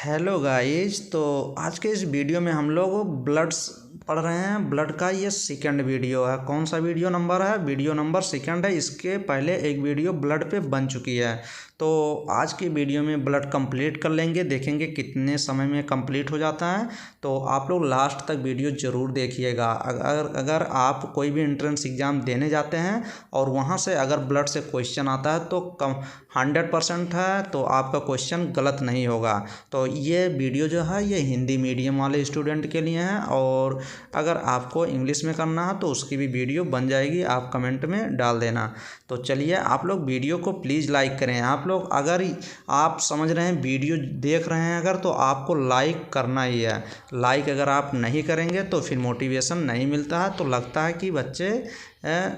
Hello guys. तो आज के इस वीडियो में हम लोग ब्लड्स पढ़ रहे हैं। ब्लड का ये सेकंड वीडियो है। कौन सा वीडियो नंबर है? वीडियो नंबर सेकंड है। इसके पहले एक वीडियो ब्लड पे बन चुकी है। तो आज की वीडियो में ब्लड कंप्लीट कर लेंगे, देखेंगे कितने समय में कंप्लीट हो जाता है। तो आप लोग लास्ट तक वीडियो ज़रूर देखिएगा। अगर आप कोई भी एंट्रेंस एग्ज़ाम देने जाते हैं और वहाँ से अगर ब्लड से क्वेश्चन आता है तो 100% है, तो आपका क्वेश्चन गलत नहीं होगा। तो ये वीडियो जो है ये हिंदी मीडियम वाले स्टूडेंट के लिए है, और अगर आपको इंग्लिश में करना है तो उसकी भी वीडियो बन जाएगी, आप कमेंट में डाल देना। तो चलिए, आप लोग वीडियो को प्लीज़ लाइक करें। आप लोग अगर आप समझ रहे हैं वीडियो देख रहे हैं अगर, तो आपको लाइक करना ही है। लाइक अगर आप नहीं करेंगे तो फिर मोटिवेशन नहीं मिलता है, तो लगता है कि बच्चे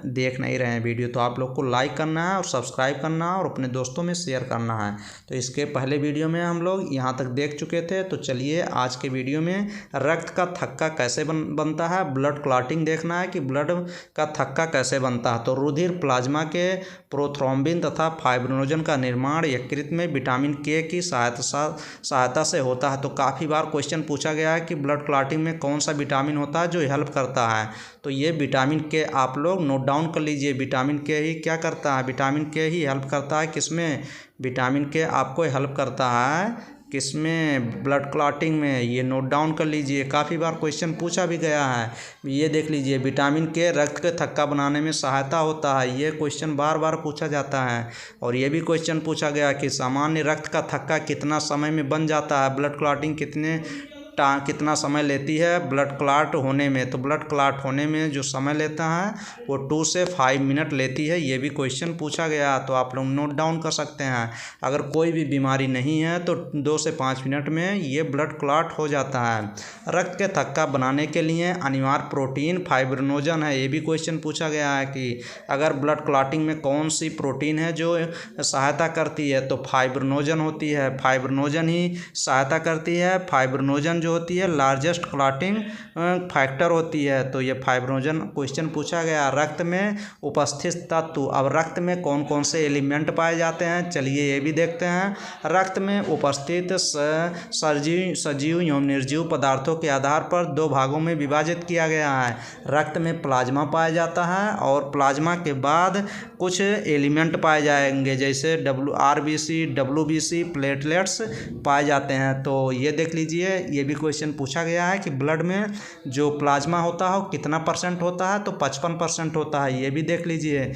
देख नहीं रहे हैं वीडियो। तो आप लोग को लाइक करना है और सब्सक्राइब करना है और अपने दोस्तों में शेयर करना है। तो इसके पहले वीडियो में हम लोग यहाँ तक देख चुके थे। तो चलिए, आज के वीडियो में रक्त का थक्का कैसे बनता है, ब्लड क्लॉटिंग देखना है कि ब्लड का थक्का कैसे बनता है। तो रुधिर प्लाज्मा के प्रोथ्रोम्बिन तथा फाइब्रिनोजन का निर्माण यकृत में विटामिन के की सहायता से होता है। तो काफ़ी बार क्वेश्चन पूछा गया है कि ब्लड क्लॉटिंग में कौन सा विटामिन होता है जो हेल्प करता है। तो ये विटामिन के आप लोग नोट डाउन कर लीजिए। विटामिन के ही क्या करता है? विटामिन के ही हेल्प करता है किसमें? विटामिन के आपको हेल्प करता है किसमें? ब्लड क्लॉटिंग में। ये नोट डाउन कर लीजिए, काफ़ी बार क्वेश्चन पूछा भी गया है। ये देख लीजिए, विटामिन के रक्त के थक्का बनाने में सहायता होता है। ये क्वेश्चन बार बार पूछा जाता है। और ये भी क्वेश्चन पूछा गया कि सामान्य रक्त का थक्का कितना समय में बन जाता है? ब्लड क्लॉटिंग कितना समय लेती है ब्लड क्लॉट होने में? तो ब्लड क्लॉट होने में जो समय लेता है वो 2 से 5 मिनट लेती है। ये भी क्वेश्चन पूछा गया, तो आप लोग नोट डाउन कर सकते हैं। अगर कोई भी बीमारी नहीं है तो 2 से 5 मिनट में ये ब्लड क्लॉट हो जाता है। रक्त के थक्का बनाने के लिए अनिवार्य प्रोटीन फाइब्रिनोजन है। ये भी क्वेश्चन पूछा गया है कि अगर ब्लड क्लॉटिंग में कौन सी प्रोटीन है जो सहायता करती है? तो फाइब्रिनोजन होती है। फाइब्रिनोजन ही सहायता करती है। फाइब्रिनोजन जो होती है लार्जेस्ट क्लॉटिंग फैक्टर होती है। तो ये फाइब्रिनोजन क्वेश्चन पूछा गया। रक्त में उपस्थित तत्व, अब रक्त में कौन कौन से एलिमेंट पाए जाते हैं चलिए ये भी देखते हैं। रक्त में उपस्थित सजीव एवं निर्जीव पदार्थों के आधार पर 2 भागों में विभाजित किया गया है। रक्त में प्लाज्मा पाया जाता है और प्लाज्मा के बाद कुछ एलिमेंट पाए जाएंगे, जैसे RBC, WBC, प्लेटलेट्स पाए जाते हैं। तो ये देख लीजिए, ये भी क्वेश्चन पूछा गया है कि ब्लड में जो प्लाज्मा होता है वो कितना % होता है? तो 55% होता है। ये भी देख लीजिए।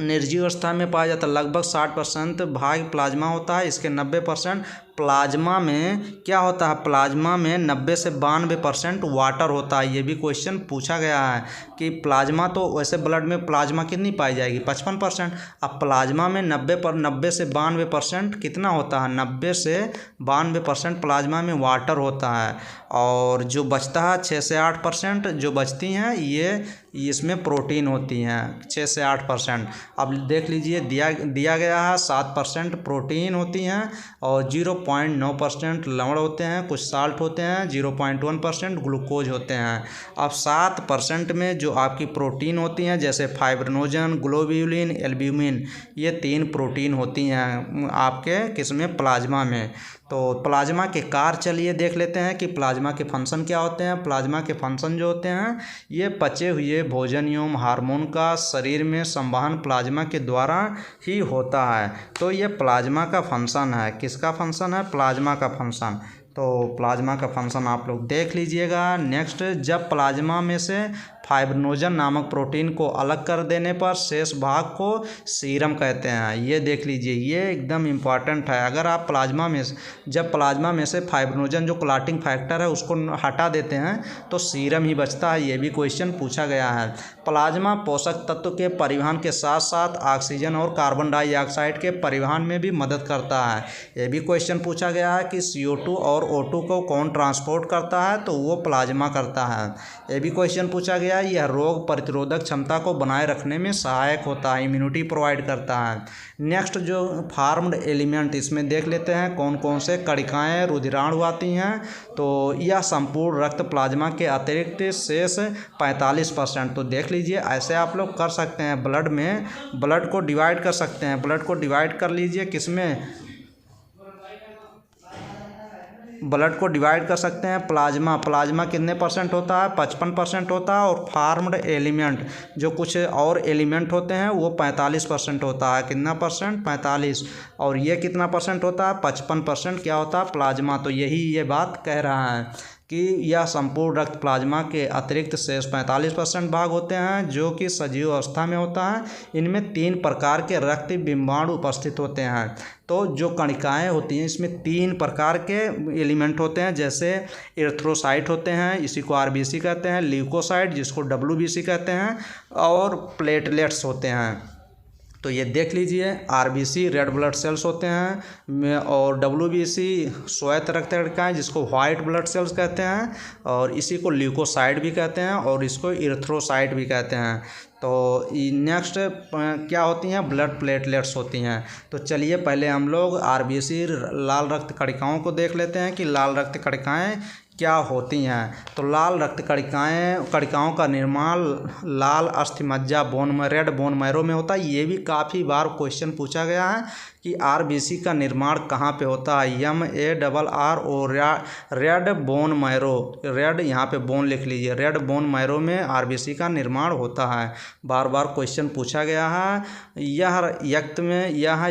निर्जीव अवस्था में पाया जाता है लगभग 60% भाग प्लाज्मा होता है। इसके 90% प्लाज्मा में क्या होता है? प्लाज्मा में 90 से 92% वाटर होता है। ये भी क्वेश्चन पूछा गया है कि प्लाज्मा, तो वैसे ब्लड में प्लाज्मा कितनी पाई जाएगी? 55%। अब प्लाज्मा में 90 से 92% कितना होता है? 90 से 92% प्लाज्मा में वाटर होता है। और जो बचता है 6 से 8% जो बचती हैं ये इसमें प्रोटीन होती हैं, 6 से 8%। अब देख लीजिए, दिया गया है 7% प्रोटीन होती हैं और 0.9% लवण होते हैं, कुछ साल्ट होते हैं, 0.1% ग्लूकोज होते हैं। अब 7% में जो आपकी प्रोटीन होती हैं जैसे फाइब्रिनोजन, ग्लोब्यूलिन, एल्ब्यूमिन, ये 3 प्रोटीन होती हैं आपके किसमें? प्लाज्मा में। तो प्लाज्मा के कार्य चलिए देख लेते हैं कि प्लाज्मा के फंक्शन क्या होते हैं। प्लाज्मा के फंक्शन जो होते हैं ये पचे हुए भोजन एवं हार्मोन का शरीर में संवहन प्लाज्मा के द्वारा ही होता है। तो ये प्लाज्मा का फंक्शन है। किसका फंक्शन है? प्लाज्मा का फंक्शन। तो प्लाज्मा का फंक्शन आप लोग देख लीजिएगा। नेक्स्ट, जब प्लाज्मा में से फाइब्रिनोजन नामक प्रोटीन को अलग कर देने पर शेष भाग को सीरम कहते हैं। ये देख लीजिए, ये एकदम इम्पॉर्टेंट है। अगर आप जब प्लाज्मा में से फाइब्रिनोजन जो क्लॉटिंग फैक्टर है उसको हटा देते हैं तो सीरम ही बचता है। ये भी क्वेश्चन पूछा गया है। प्लाज्मा पोषक तत्व के परिवहन के साथ साथ ऑक्सीजन और कार्बन डाइऑक्साइड के परिवहन में भी मदद करता है। ये भी क्वेश्चन पूछा गया है कि CO2 और O2 को कौन ट्रांसपोर्ट करता है? तो वो प्लाज्मा करता है। ये भी क्वेश्चन पूछा गया, यह रोग प्रतिरोधक क्षमता को बनाए रखने में सहायक होता है, इम्यूनिटी प्रोवाइड करता है। नेक्स्ट, जो फार्म्ड एलिमेंट, इसमें देख लेते हैं कौन कौन से कणिकाएँ रुधिराणु आती हैं। तो यह संपूर्ण रक्त प्लाज्मा के अतिरिक्त शेष 45%। तो देख लीजिए, ऐसे आप लोग कर सकते हैं। ब्लड को डिवाइड कर सकते हैं। ब्लड को डिवाइड कर लीजिए किसमें? ब्लड को डिवाइड कर सकते हैं। प्लाज्मा कितने परसेंट होता है? 55% होता है। और फार्म्ड एलिमेंट जो कुछ और एलिमेंट होते हैं वो 45% होता है। कितना परसेंट? 45। और ये कितना परसेंट होता है? 55% क्या होता है? प्लाज्मा। तो यही ये बात कह रहा है कि यह संपूर्ण रक्त प्लाज्मा के अतिरिक्त शेष 45% भाग होते हैं जो कि सजीव अवस्था में होता है। इनमें 3 प्रकार के रक्त बिंबाणु उपस्थित होते हैं। तो जो कणिकाएँ होती हैं इसमें 3 प्रकार के एलिमेंट होते हैं, जैसे एरिथ्रोसाइट होते हैं, इसी को आरबीसी कहते हैं, ल्यूकोसाइट जिसको डब्ल्यूबीसी कहते हैं, और प्लेटलेट्स होते हैं। तो ये देख लीजिए, आरबीसी रेड ब्लड सेल्स होते हैं और डब्ल्यूबीसी श्वेत रक्त कणिकाएँ जिसको वाइट ब्लड सेल्स कहते हैं, और इसी को ल्यूकोसाइट भी कहते हैं और इसको इरिथ्रोसाइट भी कहते हैं। तो नेक्स्ट क्या होती हैं? ब्लड प्लेटलेट्स होती हैं। तो चलिए पहले हम लोग आरबीसी लाल रक्त कणिकाओं को देख लेते हैं कि लाल रक्त कणिकाएँ क्या होती हैं। तो लाल रक्त कणिकाओं का निर्माण लाल अस्थिमज्जा रेड बोन मैरो में होता है। ये भी काफ़ी बार क्वेश्चन पूछा गया है कि आरबीसी का निर्माण कहाँ पे होता है। MARRO red bone marrow, red यहाँ पे बोन लिख लीजिए, रेड बोन मैरो में आरबीसी का निर्माण होता है। बार बार क्वेश्चन पूछा गया है। यह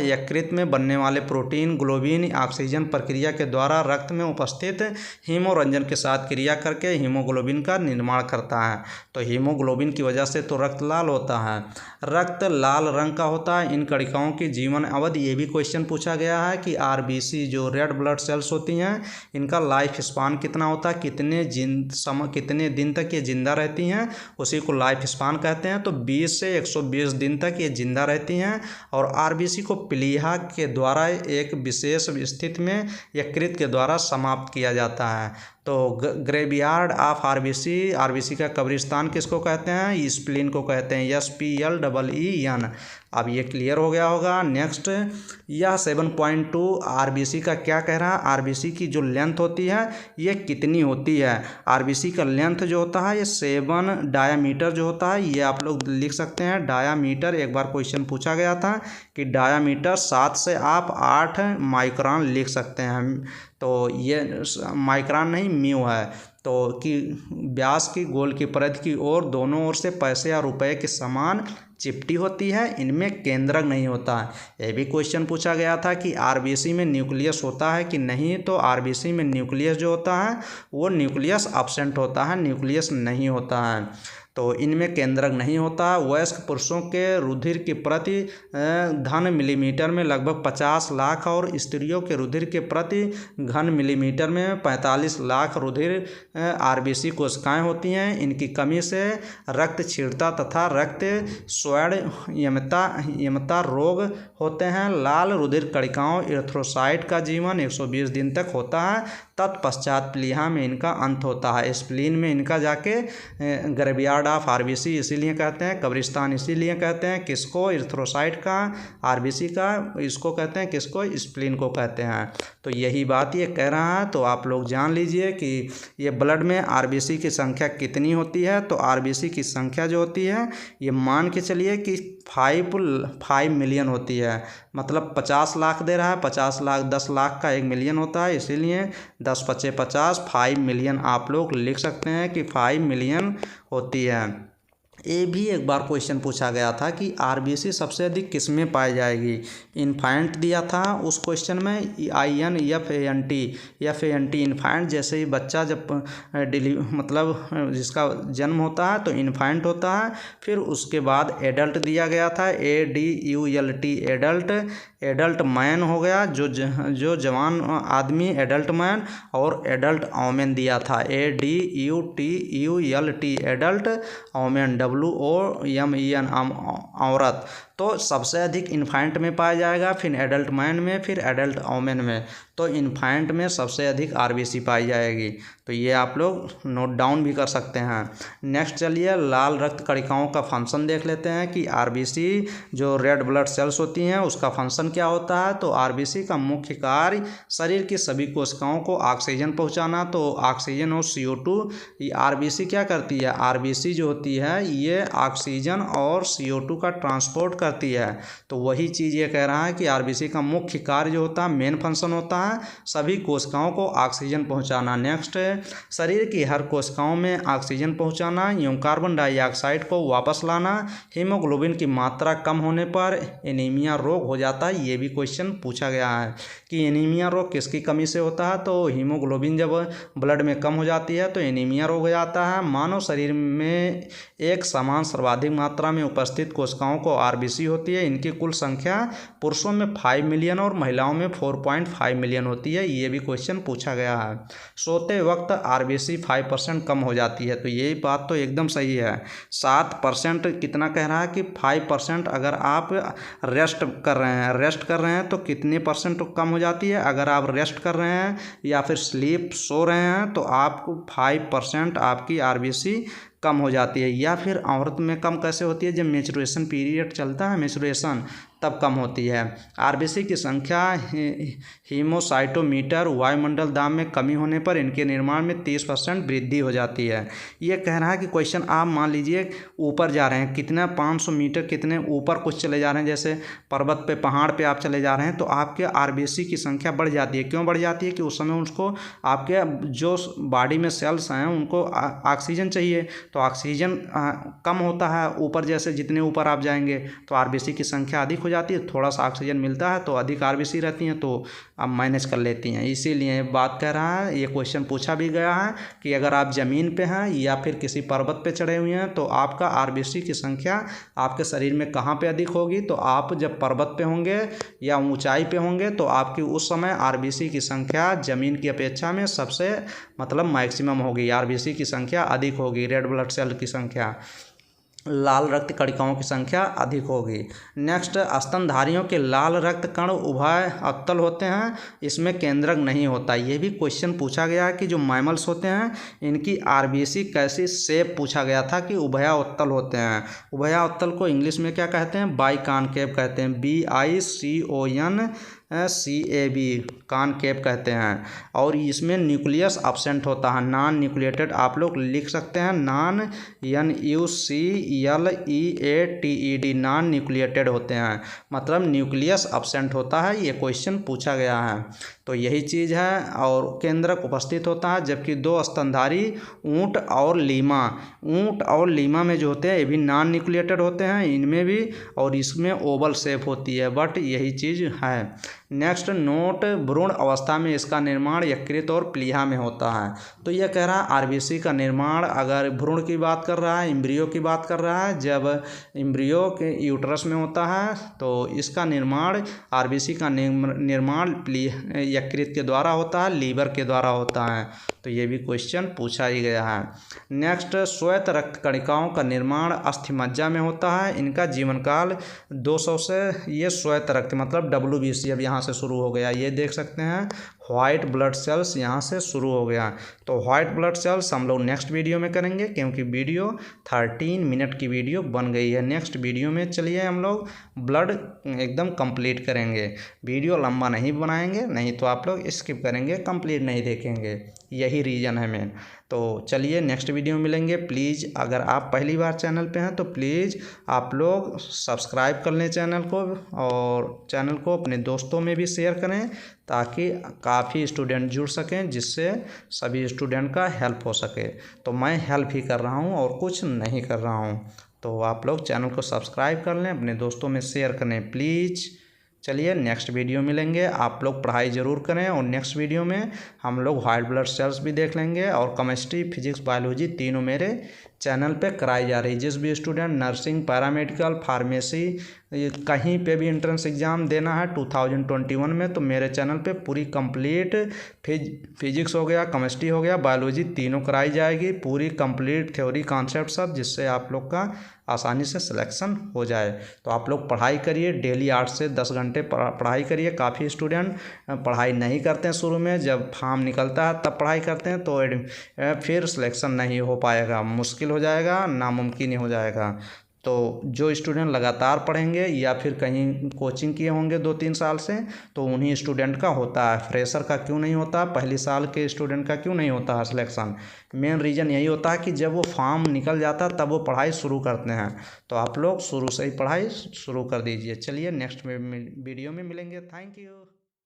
यकृत में बनने वाले प्रोटीन ग्लोबिन ऑक्सीजन प्रक्रिया के द्वारा रक्त में उपस्थित हीमोरंजन के साथ क्रिया करके हीमोग्लोबिन का निर्माण करता है। तो हीमोग्लोबिन की वजह से तो रक्त लाल होता है। रक्त लाल रंग का होता है। इन कणिकाओं की जीवन अवधि, ये भी क्वेश्चन पूछा गया है कि आरबीसी जो रेड ब्लड सेल्स होती हैं इनका लाइफ स्पान कितना होता है, कितने दिन तक ये जिंदा रहती हैं, उसी को लाइफ स्पान कहते हैं। तो 20 से 120 दिन तक ये जिंदा रहती हैं। और आरबीसी को प्लीहा के द्वारा एक विशेष स्थिति में यकृत के द्वारा समाप्त किया जाता है। तो ग्रेवयार्ड ऑफ आरबीसी का कब्रिस्तान किसको कहते हैं? स्प्लीन को कहते हैं, SPLEEN। अब ये क्लियर हो गया होगा। नेक्स्ट, यह 7.2 आरबीसी का क्या कह रहा है? आरबीसी की जो लेंथ होती है ये कितनी होती है? आरबीसी का लेंथ जो होता है ये 7 डायामीटर जो होता है, ये आप लोग लिख सकते हैं डायामीटर। एक बार क्वेश्चन पूछा गया था कि डायामीटर 7 से आप 8 माइक्रोन लिख सकते हैं। तो ये माइक्रोन नहीं, म्यू है। तो कि व्यास की गोल की परत की ओर दोनों ओर से पैसे या रुपए के समान चिपटी होती है। इनमें केंद्रक नहीं होता है। ये भी क्वेश्चन पूछा गया था कि आरबीसी में न्यूक्लियस होता है कि नहीं। तो आरबीसी में न्यूक्लियस जो होता है वो न्यूक्लियस एब्सेंट होता है, न्यूक्लियस नहीं होता है। तो इनमें केंद्रक नहीं होता। वयस्क पुरुषों के रुधिर की प्रति घन मिलीमीटर में लगभग 50 लाख और स्त्रियों के रुधिर के प्रति घन मिलीमीटर में 45 लाख रुधिर आरबीसी कोशिकाएं होती हैं। इनकी कमी से रक्त क्षीणता तथा रक्त स्वर्णयमता रोग होते हैं। लाल रुधिर कणिकाओं एरिथ्रोसाइट का जीवन 120 दिन तक होता है। तत्पश्चात प्लीहा में इनका अंत होता है। स्प्लीन में इनका जाके ग्रेवयार्ड ऑफ आरबीसी इसीलिए कहते हैं, कब्रिस्तान इसीलिए कहते हैं। किसको? एरिथ्रोसाइट का, आरबीसी का, इसको कहते हैं किसको? स्प्लीन को कहते हैं। तो यही बात ये कह रहा है। तो आप लोग जान लीजिए कि ये ब्लड में आरबीसी की संख्या कितनी होती है। तो आरबीसी की संख्या जो होती है ये मान के चलिए कि 5 मिलियन होती है। मतलब 50 लाख दे रहा है, 50 लाख 10 लाख का 1 मिलियन होता है, इसीलिए 10 × 50 5 मिलियन आप लोग लिख सकते हैं कि 5 मिलियन होती है। ये भी एक बार क्वेश्चन पूछा गया था कि आरबीसी सबसे अधिक किस में पाई जाएगी। इन्फेंट दिया था उस क्वेश्चन में INFANT इन्फेंट, जैसे ही बच्चा जब मतलब जिसका जन्म होता है तो इन्फेंट होता है। फिर उसके बाद एडल्ट दिया गया था ADULT, एडल्ट मैन हो गया, जो जवान आदमी एडल्ट मैन, और एडल्ट वोमेन दिया था ADUTULT एडल्ट वोमेन, WOMEN औरत। तो सबसे अधिक इन्फेंट में पाया जाएगा, फिर एडल्ट मैन में, फिर एडल्ट वोमेन में। तो इन्फेंट में सबसे अधिक आरबीसी पाई जाएगी। तो ये आप लोग नोट डाउन भी कर सकते हैं। नेक्स्ट चलिए लाल रक्त कणिकाओं का फंक्शन देख लेते हैं कि आरबीसी जो रेड ब्लड सेल्स होती हैं उसका फंक्शन क्या होता है। तो आरबीसी का मुख्य कार्य शरीर की सभी कोशिकाओं को ऑक्सीजन पहुंचाना। तो ऑक्सीजन और CO2 ये आरबीसी क्या करती है? आरबीसी जो होती है ये ऑक्सीजन और CO2 का ट्रांसपोर्ट करती करती है। तो वही चीज़ ये कह रहा है कि आरबीसी का मुख्य कार्य जो होता है, मेन फंक्शन होता है सभी कोशिकाओं को ऑक्सीजन पहुंचाना। नेक्स्ट, शरीर की हर कोशिकाओं में ऑक्सीजन पहुंचाना एवं कार्बन डाइऑक्साइड को वापस लाना। हीमोग्लोबिन की मात्रा कम होने पर एनीमिया रोग हो जाता है। ये भी क्वेश्चन पूछा गया है कि एनीमिया रोग किसकी कमी से होता है, तो हीमोग्लोबिन जब ब्लड में कम हो जाती है तो एनीमिया रोग हो जाता है। मानव शरीर में एक समान सर्वाधिक मात्रा में उपस्थित कोशिकाओं को आरबीसी होती है। इनकी कुल संख्या पुरुषों में 5 मिलियन और महिलाओं में 4.5 मिलियन होती है। ये भी क्वेश्चन पूछा गया है। सोते वक्त आरबीसी 5% कम हो जाती है, तो ये बात तो एकदम सही है। 7% कितना कह रहा है कि 5% अगर आप रेस्ट कर रहे हैं तो कितने परसेंट कम हो जाती है। अगर आप रेस्ट कर रहे हैं या फिर सो रहे हैं तो आपको 5% आपकी आरबीसी कम हो जाती है। या फिर औरत में कम कैसे होती है, जब मेंस्ट्रुएशन पीरियड चलता है, मेंस्ट्रुएशन, तब कम होती है। आरबीसी की संख्या हीमोसाइटोमीटर वायुमंडल दाब में कमी होने पर इनके निर्माण में 30% वृद्धि हो जाती है। ये कह रहा है कि क्वेश्चन आप मान लीजिए ऊपर जा रहे हैं, कितना 500 मीटर कितने ऊपर कुछ चले जा रहे हैं, जैसे पर्वत पे पहाड़ पे आप चले जा रहे हैं, तो आपके आरबीसी की संख्या बढ़ जाती है। क्यों बढ़ जाती है कि उस समय उसको आपके जो बॉडी में सेल्स हैं उनको ऑक्सीजन चाहिए, तो ऑक्सीजन कम होता है ऊपर, जैसे जितने ऊपर आप जाएंगे तो आरबीसी की संख्या अधिक हो जाती है। थोड़ा सा ऑक्सीजन मिलता है तो अधिक आरबीसी रहती हैं, तो आप मैनेज कर लेती हैं। इसीलिए बात कह रहा है, ये क्वेश्चन पूछा भी गया है कि अगर आप ज़मीन पे हैं या फिर किसी पर्वत पे चढ़े हुए हैं तो आपका आरबीसी की संख्या आपके शरीर में कहाँ पे अधिक होगी, तो आप जब पर्वत पे होंगे या ऊंचाई पे होंगे तो आपकी उस समय आरबीसी की संख्या ज़मीन की अपेक्षा में सबसे मतलब मैक्सिमम होगी, आरबीसी की संख्या अधिक होगी, रेड ब्लड सेल की संख्या, लाल रक्त कणिकाओं की संख्या अधिक होगी। नेक्स्ट, स्तनधारियों के लाल रक्त कण उभय अवतल होते हैं, इसमें केंद्रक नहीं होता। ये भी क्वेश्चन पूछा गया है कि जो मैमल्स होते हैं इनकी आरबीसी कैसी शेप पूछा गया था कि उभयावतल होते हैं। उभयावतल को इंग्लिश में क्या कहते हैं, बाइकॉनकेव कहते हैं, BICONCAV कॉनकेव कहते हैं। और इसमें न्यूक्लियस एब्सेंट होता है, नॉन न्यूक्लिएटेड आप लोग लिख सकते हैं, नॉन NUCLEATED नॉन न्यूक्लिएटेड होते हैं, मतलब न्यूक्लियस एब्सेंट होता है। ये क्वेश्चन पूछा गया है, तो यही चीज़ है। और केंद्रक उपस्थित होता है, जबकि दो स्तनधारी ऊँट और लीमा में जो होते हैं ये भी नॉन न्यूक्लिएटेड होते हैं, इनमें भी, और इसमें ओवल शेप होती है, बट यही चीज़ है। नेक्स्ट, नोट, भ्रूण अवस्था में इसका निर्माण यकृत और प्लीहा में होता है। तो यह कह रहा है आरबीसी का निर्माण, अगर भ्रूण की बात कर रहा है, एम्ब्रियो की बात कर रहा है, जब एम्ब्रियो के यूट्रस में होता है तो इसका निर्माण, आरबीसी का निर्माण यकृत के द्वारा होता है, लीवर के द्वारा होता है। तो ये भी क्वेश्चन पूछा ही गया है। नेक्स्ट, श्वेत रक्त कणिकाओं का निर्माण अस्थिमज्जा में होता है, इनका जीवन काल 200 से, ये श्वेत रक्त मतलब WBC अब यहाँ से शुरू हो गया, ये देख सकते हैं, वाइट ब्लड सेल्स यहाँ से शुरू हो गया। तो वाइट ब्लड सेल्स हम लोग नेक्स्ट वीडियो में करेंगे, क्योंकि वीडियो 13 मिनट की वीडियो बन गई है। नेक्स्ट वीडियो में चलिए हम लोग ब्लड एकदम कंप्लीट करेंगे, वीडियो लंबा नहीं बनाएंगे, नहीं तो आप लोग स्किप करेंगे, कंप्लीट नहीं देखेंगे, यही रीज़न है मेन। तो चलिए नेक्स्ट वीडियो में मिलेंगे। प्लीज़ अगर आप पहली बार चैनल पे हैं तो प्लीज़ आप लोग सब्सक्राइब कर लें चैनल को, और चैनल को अपने दोस्तों में भी शेयर करें ताकि काफ़ी स्टूडेंट जुड़ सकें, जिससे सभी स्टूडेंट का हेल्प हो सके। तो मैं हेल्प ही कर रहा हूँ और कुछ नहीं कर रहा हूँ, तो आप लोग चैनल को सब्सक्राइब कर लें, अपने दोस्तों में शेयर करें प्लीज़। चलिए नेक्स्ट वीडियो मिलेंगे, आप लोग पढ़ाई ज़रूर करें, और नेक्स्ट वीडियो में हम लोग वाइट ब्लड सेल्स भी देख लेंगे, और केमिस्ट्री, फिजिक्स, बायोलॉजी तीनों मेरे चैनल पे कराई जा रही है। जिस भी स्टूडेंट नर्सिंग, पैरामेडिकल, फार्मेसी, कहीं पे भी एंट्रेंस एग्ज़ाम देना है 2021 में, तो मेरे चैनल पे पूरी कंप्लीट फिजिक्स हो गया, केमिस्ट्री हो गया, बायोलॉजी तीनों कराई जाएगी, पूरी कंप्लीट थ्योरी कॉन्सेप्ट सब, जिससे आप लोग का आसानी से सिलेक्शन हो जाए। तो आप लोग पढ़ाई करिए, डेली 8 से 10 घंटे पढ़ाई करिए। काफ़ी स्टूडेंट पढ़ाई नहीं करते हैं शुरू में, जब फॉर्म निकलता है तब पढ़ाई करते हैं, तो फिर सिलेक्शन नहीं हो पाएगा, मुश्किल हो जाएगा, नामुमकिन ही हो जाएगा। तो जो स्टूडेंट लगातार पढ़ेंगे या फिर कहीं कोचिंग किए होंगे 2-3 साल से, तो उन्हीं स्टूडेंट का होता है। फ्रेशर का क्यों नहीं होता, पहली साल के स्टूडेंट का क्यों नहीं होता है सिलेक्शन? मेन रीज़न यही होता है कि जब वो फॉर्म निकल जाता है तब वो पढ़ाई शुरू करते हैं। तो आप लोग शुरू से ही पढ़ाई शुरू कर दीजिए। चलिए नेक्स्ट वीडियो में मिलेंगे। Thank you.